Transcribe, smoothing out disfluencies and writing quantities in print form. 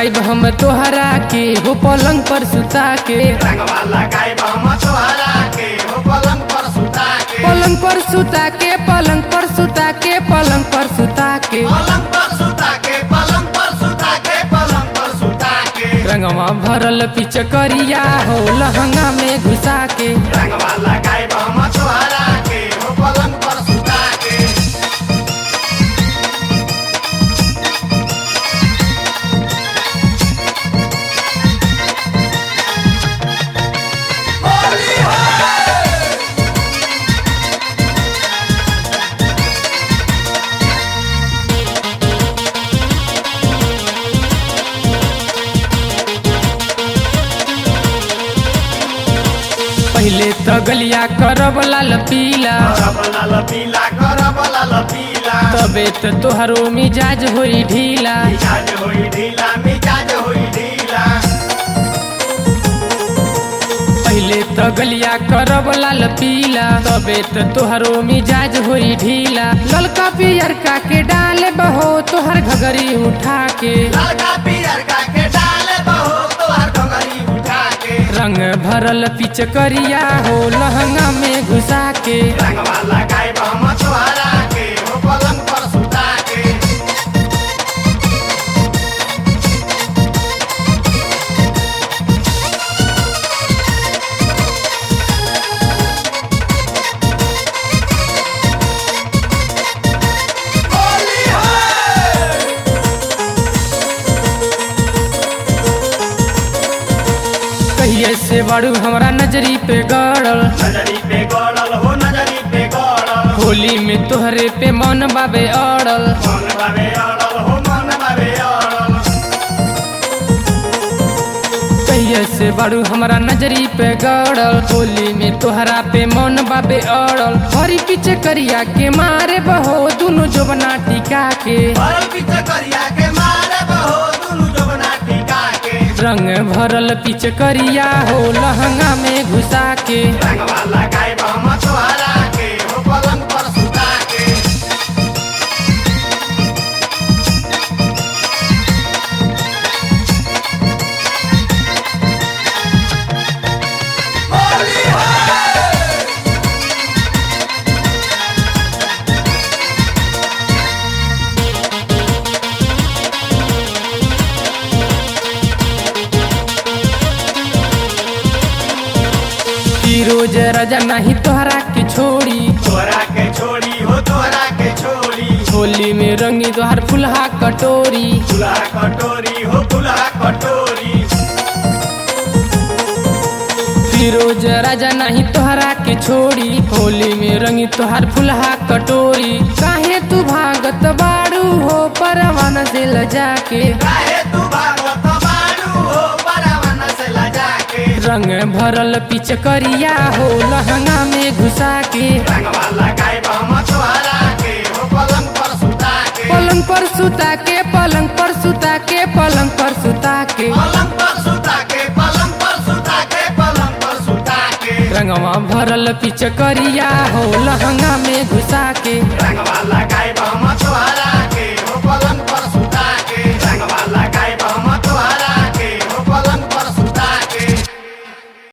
लगाइब हम तोहरा के हो पलंग पर सुता के। रंगवा लगाइब हम तोहरा के हो पलंग पर सुता के। पलंग पर सुता के, पलंग पर सुता के, पलंग पर सुता के, पलंग पर सुता के, पलंग पर सुता के, पलंग पर सुता के। रंगवा भरल पिचकरिया हो लहंगा में घुसा के। रंगवा लगाइब हम तोहरा के हो पलंग पर सुता के। होली है। पहले तो गलिया करब लाल पीला, करब लाल पीला, करब लाल पीला। तबे तो तोहरो मिजाज होई ढीला। मिजाज होई ढीला, मिजाज होई ढीला। पहले तो गलिया करब लाल पीला, तबे तो तोहरो मिजाज होई ढीला। ललका पियरका के डाले बहो तोहर घगरी उठा के। ललका पियरका के डाले बहो तोहर घंघरी उठा के। रंग भरल पिचकरिया हो लहंगा में घुसा के। रंगवा लगाइब हम तोहरा के हो पलंग पर सुता के। होली है। कहिए से बड़ू हमरा नजरी पे गड़ल, नजरी पे गड़ल हो, नजरी पे गड़ल। होली में तोहरे पे मन बाबे अड़ल। मन बाबे अड़ल हो, मन बाबे अड़ल। कहिए से बड़ू हमरा नजरी पे गड़ल, होली में तोहरा पे मन बाबे अड़ल। हरी पिचकरिया के मारे बहो दुनु जोबना टिका के। भरल पिचकरिया के मारे बहो दुनु जोबना टिका के। रंग भरल पिचकरिया हो लहंगा में घुसा के। रंगवा लगाइब हम तोहरा के हो पलंग पर सुता के। होली है। रोज राजा नहीं तोहरा के छोड़ी, तोहरा के छोड़ी हो, तोहरा के छोड़ी। होली में रंगी तोहर फुलहा कटोरी। फुला कटोरी हो, फुला कटोरी। फिरोज राजा नहीं तोहरा के छोड़ी, होली में रंगी तोहर फुलहा कटोरी। काहे तू भागत बाड़ू हो परवान से लजा के। काहे तू भागत बाड़ू हो परवान से लजा के। रंग भरल पिचकरिया हो लहंगा में घुसा के। रंगवा लगाइब हम तोहरा के हो पलंग पर सुता के। पलंग पर सुता के, पलंग पर सुता के, पलंग पर सुता के, पलंग पर सुता के, पलंग पर सुता के, पलंग पर सुता के। रंगवा भरल पिचकरिया हो लहंगा में घुसा के। रंगवा लगाइब हम तोहरा